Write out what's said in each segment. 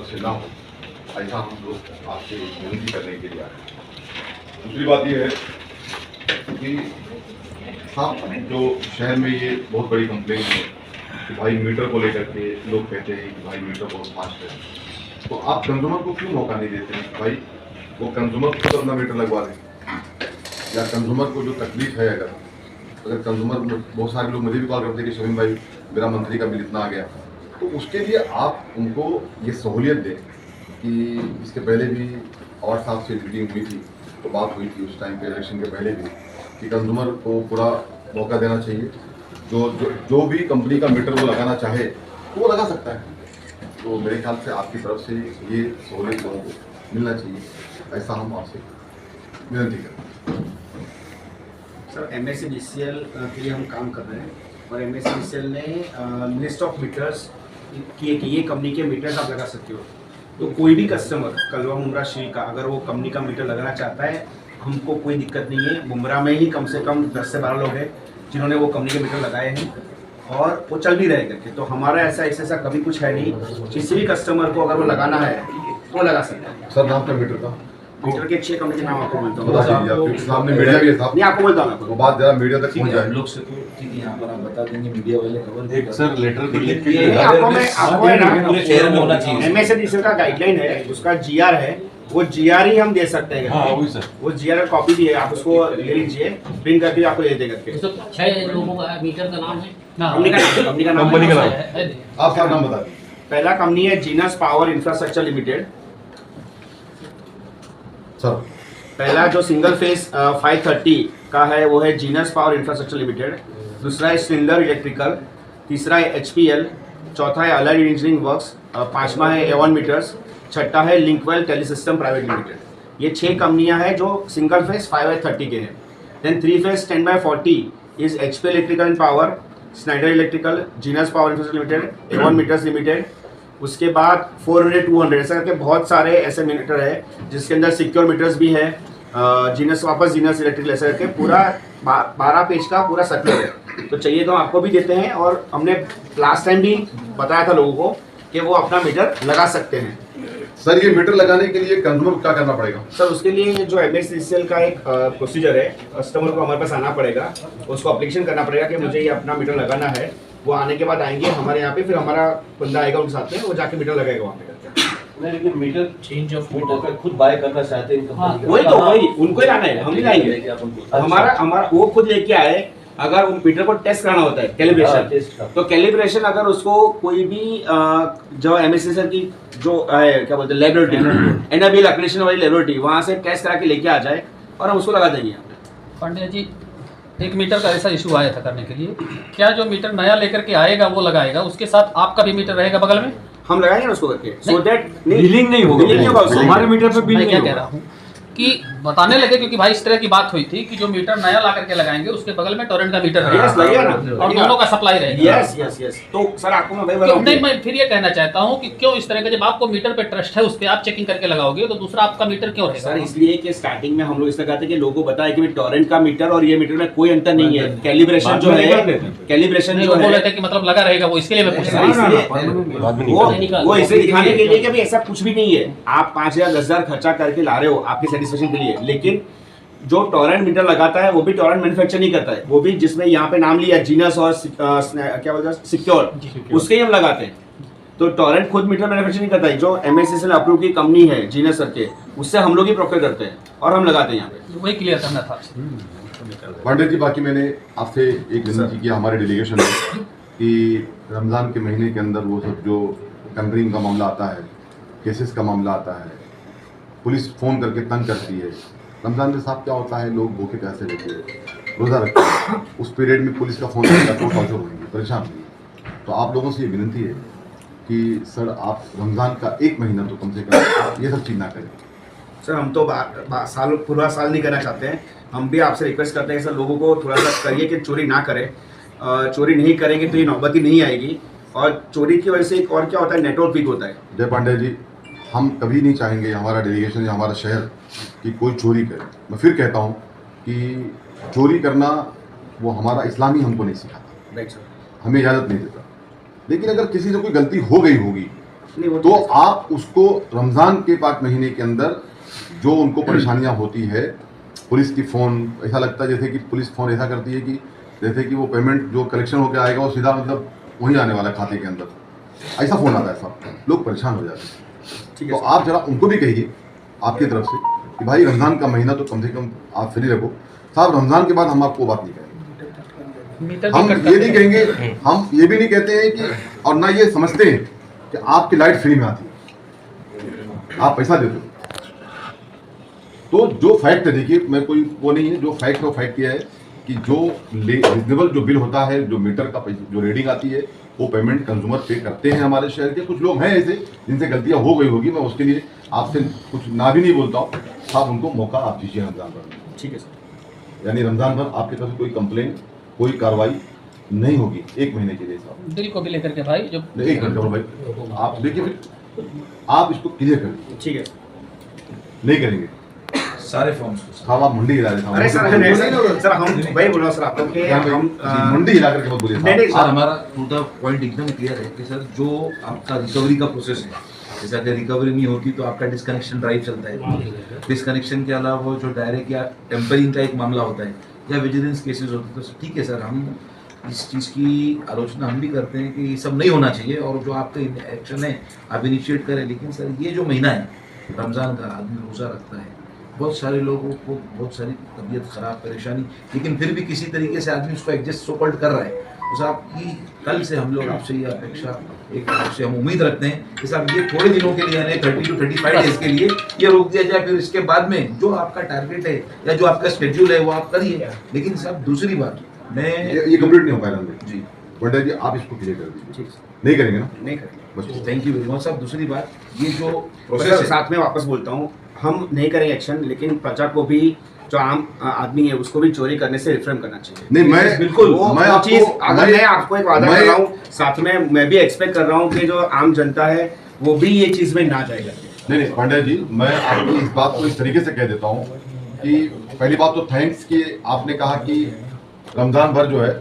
से ना हो, ऐसा हम लोग आपसे विनती करने के लिए आए हैं। दूसरी बात यह है कि साहब जो शहर में ये बहुत बड़ी कंप्लेन है कि भाई मीटर को लेकर के लोग कहते हैं कि भाई मीटर बहुत फास्ट है, तो आप कंज्यूमर को क्यों मौका नहीं देते हैं कि भाई वो कंज्यूमर खुद अपना मीटर लगवा लें, या कंज्यूमर को जो तकलीफ है, अगर कंज्यूमर, बहुत सारे लोग मुझे भी कॉल करते हैं कि शमीम भाई मेरा मंथली का बिल इतना आ गया, तो उसके लिए आप उनको ये सहूलियत दें कि इसके पहले भी और साहब से मीटिंग हुई थी, तो बात हुई थी उस टाइम पे इलेक्शन के पहले भी कि कंज्यूमर को पूरा मौका देना चाहिए, जो भी कंपनी का मीटर वो लगाना चाहे तो वो लगा सकता है। तो मेरे ख्याल से आपकी तरफ से ये सहूलियत लोगों को मिलना चाहिए, ऐसा हम आपसे विनती करते हैं। सर MSCDCL के लिए हम काम कर रहे हैं और MSCDCL ने लिस्ट ऑफ मीटर्स किए कि ये कंपनी के मीटर्स आप लगा सकते हो। तो कोई भी कस्टमर कलवा मुमरा श्री का अगर वो कंपनी का मीटर लगाना चाहता है, हमको कोई दिक्कत नहीं है। मुमरा में ही कम से कम 10 से 12 लोग हैं जिन्होंने वो कंपनी के मीटर लगाए हैं और वो चल भी रहे करके। तो हमारा ऐसा कभी कुछ है नहीं। किसी भी कस्टमर को अगर वो लगाना है तो लगा सकता है। सर नाम क्या मीटर का? मीटर के 6 कंपनी के नाम आपको बोलता बता दीजिए, आपके सामने मीडिया भी है साहब। नहीं, आपको बोलता हूँ वो बात जरा मीडिया तक पहुंच जाए। लोग से तो ठीक है, यहाँ पर आप बता देंगे, मीडिया वाले खबर एक सर लेटर भी लिख के आपको है ना, पूरे शहर में होना चाहिए। MSCDCL का गाइडलाइन है, उसका GR है, वो GR ही हम दे सकते हैं। हाँ वही सर, वो GR का कॉपी भी है, आप उसको ले लीजिए, प्रिंट करके आपको दे देगा। तो 6 लोगों का मीटर का नाम है, कंपनी का नाम कंपनी का है। नाम। आप साहब नाम बता दीजिए। पहला कंपनी है genus power infrastructure limited. Sir पहला जो सिंगल फेस 530 का है वो है जीनस पावर इंफ्रास्ट्रक्चर लिमिटेड। दूसरा है स्लिंडर इलेक्ट्रिकल। तीसरा है HPL। चौथा है अलाइड इंजीनियरिंग वर्क्स। पांचवा है A1 मीटर्स। छठा है लिंकवेल टेलीसिस्टम प्राइवेट लिमिटेड। ये 6 कंपनियां हैं जो सिंगल फेस 5/30 के हैं। Then 3 phase 10/40 is HPL electrical and power, Schneider electrical, Genus power infrastructure limited, A1 meters limited. उसके बाद 400-200 ऐसा करके बहुत सारे ऐसे मीटर है जिसके अंदर सिक्योर मीटर्स भी है। जीनस इलेक्ट्रिकल ऐसा करके पूरा 12 पेज का पूरा सर्कुलर है। तो चाहिए तो आपको भी देते हैं और हमने लास्ट टाइम भी बताया था लोगों को कि वो अपना मीटर लगा सकते हैं। सर ये मीटर लगाने के लिए कंज्यूमर को क्या करना पड़ेगा? सर उसके लिए जो MSCDCL का एक प्रोसीजर है, कस्टमर को हमारे पास आना पड़ेगा, उसको अप्लीकेशन करना पड़ेगा कि मुझे ये अपना मीटर लगाना है। वो आने के बाद आएंगे हमारे यहाँ पे, फिर हमारा बंदा आएगा उनके साथ में, वो जाके मीटर लगाएगा वहाँ पे। नहीं, लेकिन मीटर चेंज ऑफ मीटर खुद बाय करना चाहते हैं कंपनी, वही उनको ही लाना है, हम नहीं लाएंगे। हमारा वो खुद लेके आए। अगर उन मीटर को टेस्ट कराना होता है कैलिब्रेशन, तो कैलिब्रेशन अगर उसको कोई भी जो MSCDCL की जो है क्या बोलते हैं लेबोरेटरी, NABL एक्रेडिटेशन वाली लेबोरेटरी, वहाँ से टेस्ट करा के लेके आ जाए और हम उसको लगा देंगे यहाँ पे। पांडे जी, एक मीटर का ऐसा इशू आया था करने के लिए, क्या जो मीटर नया लेकर के आएगा वो लगाएगा, उसके साथ आपका भी मीटर रहेगा बगल में? हम लगाएंगे ना उसको करके, सो दैट बिलिंग नहीं होगा उससे। हमारे मीटर पे बिल मैं नहीं क्या कह रहा हूँ कि बताने लगे, क्योंकि भाई इस तरह की बात हुई थी कि जो मीटर नया ला करके लगाएंगे उसके बगल में टोरेंट का मीटर Yes, लगेगा ना, और दोनों का सप्लाई रहेगा। यस। तो सर आपको मैं वही नहीं, बताऊँ, मैं फिर ये कहना चाहता हूँ कि क्यों इस तरह का, जब आपको मीटर पे ट्रस्ट है उस पर आप चेकिंग करके लगाओगे, तो दूसरा आपका मीटर क्यों सर रहेगा? इसलिए कि स्टार्टिंग में हम लोग इसलिए कहते हैं कि लोगों को बताया कि टोरेंट का मीटर और ये मीटर में कोई अंतर नहीं है। कैलिब्रेशन जो है, कैलिब्रेशन जो बोल है, रहे थे कि मतलब लगा रहेगा वो, इसके लिए मैं पूछ रहा हूँ। वो इसे दिखाने के लिए कि भाई ऐसा कुछ भी नहीं है। आप 5,000 10,000 खर्चा करके ला रहे हो आपके सेटिस्फेक्शन के लिए, लेकिन जो टोरेंट मीटर लगाता है वो भी टोरेंट मैन्युफैक्चर नहीं करता है, वो भी जिसमें यहाँ पे नाम लिया जीनस और क्या बोलते हैं सिक्योर, उसके ही हम लगाते हैं। तो टोरेंट खुद मीटर मैन्युफैक्चर नहीं करता है, जो MSCDCL अप्रूव की कंपनी है जीनस सर के, उससे हम लोग ही प्रोक्योर करते हैं और हम लगाते हैं यहाँ पे। वही क्लियर करना था। पांडे जी, बाकी मैंने आपसे एक विनती किया हमारे डेलीगेशन में कि रमज़ान के महीने के अंदर वो सब जो कंट्रीम का मामला आता है, केसेस का मामला आता है, पुलिस फ़ोन करके तंग करती है। रमज़ान के साथ क्या होता है, लोग भूखे प्यासे रहते हैं, रोज़ा रखते हैं, उस पीरियड में पुलिस का फ़ोन करता है तो टॉर्चर होंगे, परेशान होंगे। तो आप लोगों से ये विनती है कि सर आप रमज़ान का 1 महीना तो कम से कम ये सब चीज़ ना करें। सर हम तो पूरा साल नहीं करना चाहते हैं। हम भी आपसे रिक्वेस्ट करते हैं सर, लोगों को थोड़ा सा करिए कि चोरी ना करें। चोरी नहीं करेंगे तो ये नौबत ही नहीं आएगी, और चोरी की वजह से एक और क्या होता है, नेटवर्क वीक होता है। जय पांडे जी, हम कभी नहीं चाहेंगे हमारा डेलीगेशन या हमारा शहर कि कोई चोरी करे। मैं फिर कहता हूँ कि चोरी करना वो हमारा इस्लाम ही हमको नहीं सिखाता, राइट सर। हमें इजाज़त नहीं देता। लेकिन अगर किसी से कोई गलती हो गई होगी नहीं, वो तो ठीक है। आप उसको रमजान के पाक महीने के अंदर जो उनको परेशानियां होती है, पुलिस की फ़ोन, ऐसा लगता है जैसे कि पुलिस फ़ोन ऐसा करती है कि जैसे कि वो पेमेंट जो कलेक्शन होकर आएगा वो सीधा मतलब वहीं आने वाला है खाते के अंदर, ऐसा फ़ोन आता है साहब, लोग परेशान हो जाते हैं। ठीक तो है आप जरा उनको भी कहिए आपकी तरफ से कि भाई रमज़ान का महीना तो कम से कम आप फ्री रखो साहब। रमज़ान के बाद हम आपको बात नहीं कहेंगे, मीटर हम भी कट ये कर नहीं देंगे। कहेंगे, हम ये भी नहीं कहते हैं कि, और ना ये समझते हैं कि आपकी लाइट फ्री में आती है, आप पैसा देते हो। तो जो फैक्ट है, देखिए मैं कोई वो नहीं है, जो फैक्ट है वो फैक्ट किया है कि जो रिजनेबल जो बिल होता है, जो मीटर का जो रीडिंग आती है, वो पेमेंट कंज्यूमर पे करते हैं हमारे शहर के। कुछ लोग हैं ऐसे जिनसे गलतियां हो गई होगी, मैं उसके लिए आपसे कुछ ना भी नहीं बोलता हूँ साहब, उनको मौका आप दीजिए रमजान भर। ठीक है सर। यानी रमजान भर आपकी तरफ से कोई कंप्लेन, कोई कार्रवाई नहीं होगी 1 महीने के लिए साहब। बिल को भी लेकर के भाई जो 1 घंटे और भाई आप देखिए, फिर आप इसको क्लियर कर दीजिए। ठीक है नहीं करेंगे सारे फॉर्म्स को साहब, आप मुंडी हिला देते अरे सर सर हम वही बोल रहा हूँ सर आपको कि हम मुंडी हिला करके मत बोलिए नहीं नहीं साहब। सर, हमारा टू द पॉइंट एकदम क्लियर है कि सर जो आपका रिकवरी का प्रोसेस है, जैसा कि रिकवरी नहीं होती तो आपका डिस्कनेक्शन ड्राइव चलता है। डिस्कनेक्शन के अलावा वो जो डायरेक्ट या टेम्परिंग का एक मामला होता है या विजिलेंस केसेस होते हैं, तो ठीक है सर, हम इस चीज़ की आलोचना हम भी करते हैं कि ये सब नहीं होना चाहिए और जो आपका एक्शन है आप इनिशिएट करें। लेकिन सर ये जो महीना है रमज़ान का, आदमी रोज़ा रखता है, बहुत सारे लोगों को बहुत सारी तबीयत खराब, परेशानी, लेकिन फिर भी किसी तरीके से आदमी उसको एडजस्ट सोपर्ट कर रहा है। तो साहब की कल से हम लोग आपसे ये अपेक्षा, एक आपसे हम उम्मीद रखते हैं कि साहब ये थोड़े दिनों के लिए, यानी 30 to 35 डेज के लिए ये रोक दिया जाए, फिर इसके बाद में जो आपका टारगेट है या जो आपका शेड्यूल है वो आप करिए। लेकिन साहब दूसरी बात, मैं ये कंप्लीट नहीं हो पाएगा जी पंडित जी, आप इसको क्लियर कर दीजिए। ठीक है नहीं करेंगे ना, नहीं करेंगे। बस थैंक यू वेरी मच साहब। दूसरी बात, ये जो प्रोसेस प्रोसेस है, साथ में वापस बोलता हूँ, हम नहीं करेंगे एक्शन, लेकिन प्रजा को भी, जो आम आदमी है उसको भी चोरी करने से रिफ्रेन करना चाहिए। नहीं, मैं बिल्कुल वो मैं आपको- चीज अगर मैं आपको एक वादा मैं- कर रहा हूँ, साथ में मैं भी एक्सपेक्ट कर रहा हूँ कि जो आम जनता है वो भी ये चीज में ना जाएगा। नहीं नहीं पांडे जी, मैं आपकी इस बात को इस तरीके से कह देता हूँ कि पहली बात तो थैंक्स कि आपने कहा कि रमजान भर जो है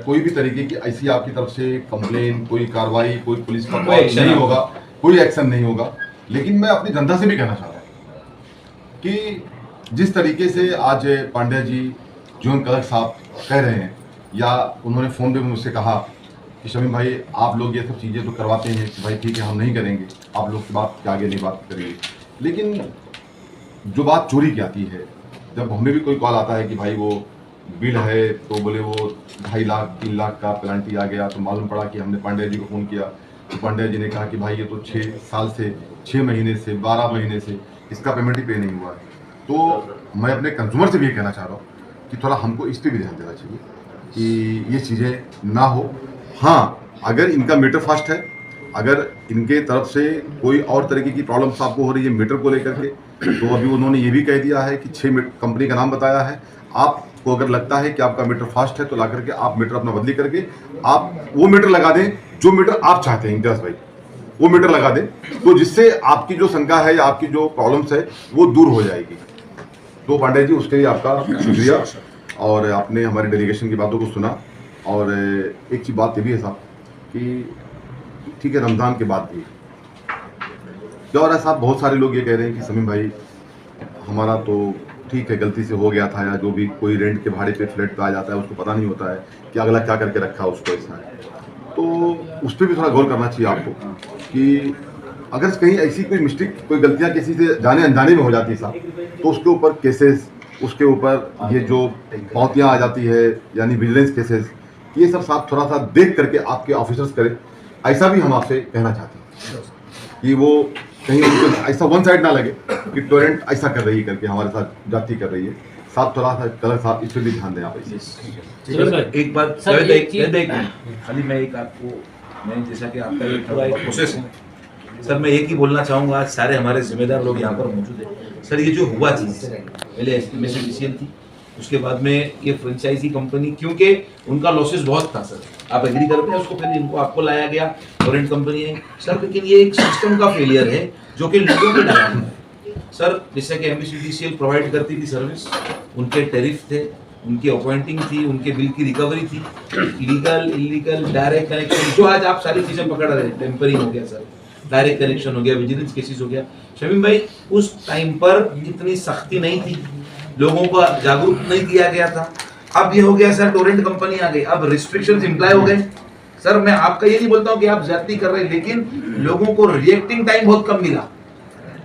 कोई भी तरीके की ऐसी आपकी तरफ से कंप्लेन, कोई कार्रवाई, कोई पुलिस का कोई कॉल एक्शन नहीं नहीं होगा, कोई एक्शन नहीं होगा। लेकिन मैं अपनी जनता से भी कहना चाह रहा हूँ कि जिस तरीके से आज पांड्या जी, जीवन कलक साहब कह रहे हैं, या उन्होंने फ़ोन पे मुझसे कहा कि शमीम भाई आप लोग ये सब चीज़ें तो करवाते हैं कि भाई ठीक है हम नहीं करेंगे, आप लोग की बात के आगे नहीं बात करेंगे। लेकिन जो बात चोरी की आती है, जब हमें भी कोई कॉल आता है कि भाई वो बिल है तो बोले वो 2.5 लाख 3 लाख का पेनल्टी आ गया, तो मालूम पड़ा कि हमने पांड्या जी को फ़ोन किया तो पांड्या जी ने कहा कि भाई ये तो 6 साल से, 6 महीने से, 12 महीने से इसका पेमेंट ही पे नहीं हुआ है। तो मैं अपने कंज्यूमर से भी ये कहना चाह रहा हूँ कि थोड़ा हमको इस पर भी ध्यान देना चाहिए कि ये चीज़ें ना हो। हाँ, अगर इनका मीटर फास्ट है, अगर इनके तरफ से कोई और तरीके की प्रॉब्लम्स आपको हो रही है मीटर को लेकर के, तो अभी उन्होंने ये भी कह दिया है कि 6 कंपनी का नाम बताया है। आपको अगर लगता है कि आपका मीटर फास्ट है तो ला करके आप मीटर अपना बदली करके आप वो मीटर लगा दें जो मीटर आप चाहते हैं। इम्तियाज़ भाई वो मीटर लगा दें, तो जिससे आपकी जो शंका है या आपकी जो प्रॉब्लम्स है वो दूर हो जाएगी। तो पांडे जी उसके लिए आपका शुक्रिया, और आपने हमारे डेलीगेशन की बातों को सुना। और एक चीज़ बात ये भी है साहब कि ठीक है रमज़ान के बाद भी क्या हो रहा है साहब, बहुत सारे लोग ये कह रहे हैं कि समीम भाई हमारा तो ठीक है गलती से हो गया था, या जो भी कोई रेंट के भाड़े पे फ्लैट पे आ जाता है उसको पता नहीं होता है कि अगला क्या करके रखा है उसको ऐसा है। तो उस पर भी थोड़ा गौर करना चाहिए आपको कि अगर कहीं ऐसी कोई मिस्टेक, कोई गलतियाँ किसी से जाने अनजाने में हो जाती है साहब, तो उसके ऊपर केसेस, उसके ऊपर ये जो पावतियाँ आ जाती है यानी विजिलेंस केसेस, ये सब साहब थोड़ा सा देख करके आपके ऑफिसर्स करें। ऐसा भी हम आपसे कहना चाहते हैं कि वो कहीं उनको ऐसा वन साइड ना लगे कि टोरेंट ऐसा कर रही है करके हमारे साथ जाती कर रही है। साहब थोड़ा सा कलर साहब इस पर भी ध्यान दें आप ऐसे। सर, एक बात सर, सर, एक चीज- खाली मैं एक आपको, मैं जैसा कि आपका ये पूरा एक प्रोसेस है सर, मैं एक ही बोलना चाहूँगा, आज सारे हमारे जिम्मेदार लोग यहाँ पर मौजूद हैं सर। ये जो हुआ चीज़ पहले एस्टिमेशन थी, उसके बाद में ये फ्रेंचाइजी कंपनी, क्योंकि उनका लॉसेस बहुत था सर, आप एग्री करते हैं उसको, फिर इनको आपको लाया गया टोरेंट कंपनी है सर। लेकिन ये एक सिस्टम का फेलियर है जो कि लोगों पे डाला है सर। जैसे कि एमबीसीडीसीएल प्रोवाइड करती थी सर्विस, उनके टैरिफ थे, उनकी अपॉइंटिंग थी, उनके बिल की रिकवरी थी, लीगल इलीगल डायरेक्ट कनेक्शन, जो आज आप सारी चीज़ें पकड़ रहे हैं, टेम्परिंग हो गया सर, डायरेक्ट कनेक्शन हो गया, विजिलेंस केसेस हो गया। शमीम भाई, उस टाइम पर इतनी सख्ती नहीं थी, लोगों को जागरूक नहीं किया गया था। अब ये हो गया सर, टोरेंट कंपनी आ गई, अब रिस्ट्रिक्शंस इंप्लाई हो गए। सर मैं आपका ये नहीं बोलता हूँ कि आप ज्यादती कर रहे हैं, लेकिन लोगों को रिएक्टिंग टाइम बहुत कम मिला।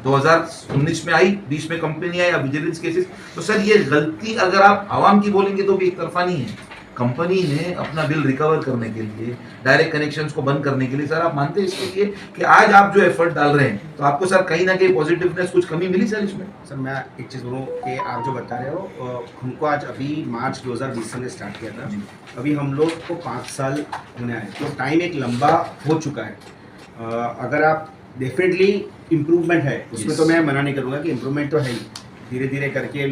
2019 में आई, 20 में कंपनी आई, अब विजिलेंस केसेस। तो सर ये गलती अगर आप आवाम की बोलेंगे तो भी एक तरफा नहीं है। कंपनी ने अपना बिल रिकवर करने के लिए, डायरेक्ट कनेक्शंस को बंद करने के लिए, सर आप मानते हैं इसके लिए कि आज आप जो एफर्ट डाल रहे हैं तो आपको सर कहीं ना कहीं पॉजिटिवनेस कुछ कमी मिली सर इसमें? सर मैं एक चीज़ बोलूँ कि आप जो बता रहे हो, हमको आज अभी मार्च 2020 में स्टार्ट किया था, अभी हम लोग को 5 साल होने आए, तो टाइम एक लंबा हो चुका है। अगर आप डेफिनेटली इम्प्रूवमेंट है उसमें, तो मैं मना नहीं करूँगा कि इम्प्रूवमेंट तो है ही। धीरे धीरे करके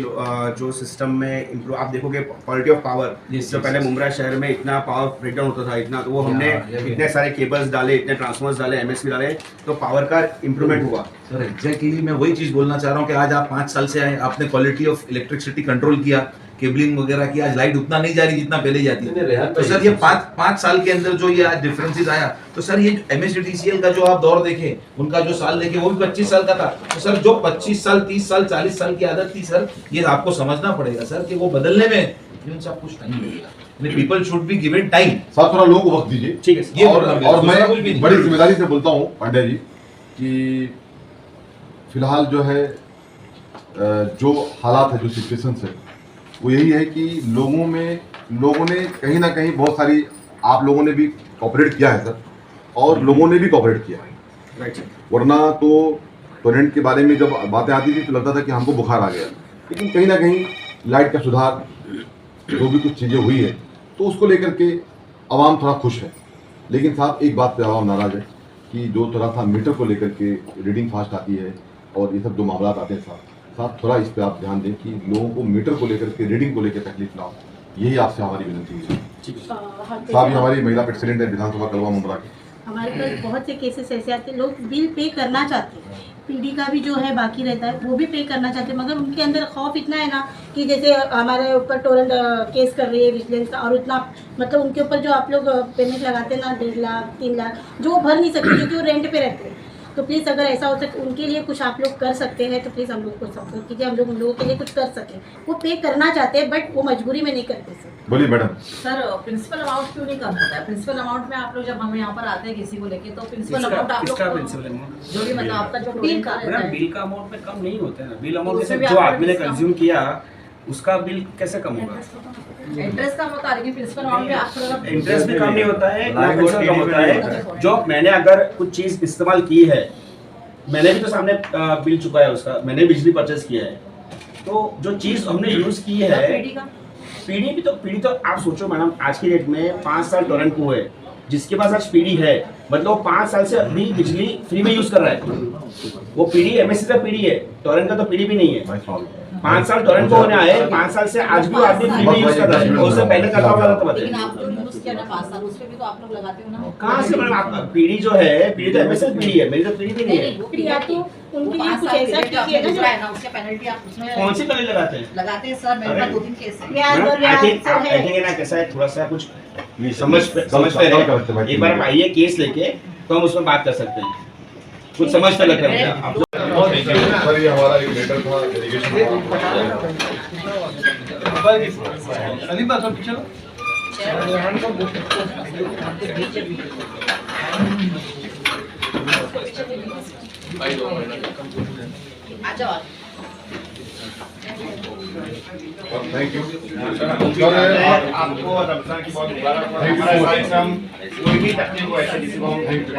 जो सिस्टम में इम्प्रूव, आप देखोगे क्वालिटी ऑफ पावर, जो पहले मुंब्रा शहर में इतना पावर ब्रेकडाउन होता था, इतना, तो वो हमने इतने सारे केबल्स डाले, इतने ट्रांसफॉर्मर्स डाले, एमएसपी डाले, तो पावर का इम्प्रूवमेंट हुआ। सर एग्जैक्टली मैं वही चीज बोलना चाह रहा हूँ कि आज आप 5 साल से आए, आपने क्वालिटी ऑफ इलेक्ट्रिसिटी कंट्रोल किया, केबलिंग वगैरह की, आज लाइट उतना नहीं जा रही जितना पहले जाती है। तो सर ये 5 साल के अंदर जो ये आज डिफरेंसेस आया, तो सर ये MSEDCL का जो आप दौर देखें, उनका जो साल देखें, वो भी 25 साल का था। तो सर जो 25 साल, 30 साल, 40 साल की आदत थी सर, ये आपको समझना पड़ेगा सर कि वो बदलने में सब कुछ टाइम लगेगा। People should be given time. साथ थोड़ा लोगों को वक्त दीजिए, ठीक है। ये और दूसरा कुछ भी मैं नहीं। बड़ी जिम्मेदारी से बोलता हूँ पांड्या जी कि फिलहाल जो है जो हालात है, जो सिचुएशन है, वो यही है कि लोगों ने कहीं ना कहीं बहुत सारी, आप लोगों ने भी कोऑपरेट किया है सर, और लोगों ने भी कोऑपरेट किया है। Right sir. वरना तो टोरेंट के बारे में जब बातें आती थी तो लगता था कि हमको बुखार आ गया, लेकिन कहीं ना कहीं लाइट का सुधार, जो भी कुछ चीज़ें हुई है, तो उसको लेकर के आवाम थोड़ा खुश है। लेकिन साहब एक बात पे आवाम नाराज है कि जो थोड़ा सा मीटर को लेकर के रीडिंग फास्ट आती है और ये सब जो मामला आते हैं साहब थोड़ा इस पे आप ध्यान दें कि लोगों को मीटर को लेकर के, रीडिंग को लेकर तकलीफ ना हो। यही आपसे हमारी विनती है साहब। ये हमारी महिला प्रेसिडेंट है विधानसभा कलवा मुंब्रा की। हमारे पास बहुत से केसेस ऐसे आते हैं, लोग बिल पे करना चाहते हैं, पीडी का भी जो है बाकी रहता है वो भी पे करना चाहते हैं, मगर उनके अंदर खौफ इतना है ना कि जैसे हमारे ऊपर टोरेंट केस कर रही है विजिलेंस का, और उतना मतलब उनके ऊपर जो आप लोग पेमेंट लगाते हैं ना 1.5 लाख 3 लाख, जो वो भर नहीं सकते क्योंकि वो रेंट पे रहते हैं। तो प्लीज़ अगर ऐसा हो सके उनके लिए कुछ आप लोग कर सकते हैं तो प्लीज़ हम लोग को सपोर्ट कीजिए, हम लोग उन लोगों के लिए कुछ कर सकें। वो पे करना चाहते हैं बट वो मजबूरी में नहीं करते सर। बोलिए मैडम। सर प्रिंसिपल अमाउंट क्यों नहीं कम होता है? प्रिंसिपल अमाउंट में आप लोग जब हम यहाँ पर आते हैं किसी को लेके, तो प्रिंसिपल अमाउंट आप लोग जो भी मतलब आपका जो बिल का रहता है, बिल का अमाउंट में कम नहीं होता है ना। बिल अमाउंट उसमें जैसे भी जो आपका आदमी ने डिस्काउंट- कंज्यूम किया उसका बिल कैसे कम होगा? इंटरेस्ट कम होता है, लेकिन प्रिंसिपल अमाउंट में आप थोड़ा इंटरेस्ट भी कम नहीं होता है, ना लाइफ प्रिंसिपल कम होता है। जो मैंने अगर कुछ चीज इस्तेमाल की है, मैंने भी तो सामने बिल चुका है उसका, मैंने बिजली परचेज किया है, तो जो चीज हमने यूज की है, पीडी का पीढ़ी तो आप सोचो मैडम, आज की डेट में 5 साल टोरेंट को है, जिसके पास आज पीढ़ी है, मतलब वो 5 साल से अभी बिजली फ्री में यूज कर रहा है। वो पीढ़ी MSC का पीढ़ी है, टोरेंट का तो पीढ़ी भी नहीं है। 5 साल टोरेंट को होने आए, 5 साल से आज भी वो आदमी फ्री में यूज कर रहा है, और उससे पहले करता होगा तो लेकिन बताइए। आप जो यूज किया ना 5 साल, उसमें भी तो आप लोग लगाते हो ना। कहाँ से मैडम? आप पीढ़ी जो है, पीढ़ी तो MSC पीढ़ी है, मेरी तो पीढ़ी भी नहीं है। वो फिर या तो उनके लिए कुछ ऐसा कीजिए ना जो है ना, उसके पेनल्टी आप उसमें कौन सी कॉलेज लगाते हैं? लगाते हैं सर। मेरे पास 2-3 केस है। ब्याज और मैडम, ब्याज I think सब आप है। देखेंगे ना कैसा है, थोड़ा सा कुछ समझ पे रहे। एक बार आप आइए केस लेके, तो हम उसमें बात कर सकते हैं, कुछ समझ पे लग रहा है। सर ये हमारा एक लेटर था डेलीगेशन आ जाओ। थैंक यू आपको रमजान की बहुत मुबारक। कोई भी तकलीफ हो ऐसे किसी को हम थैंक यू।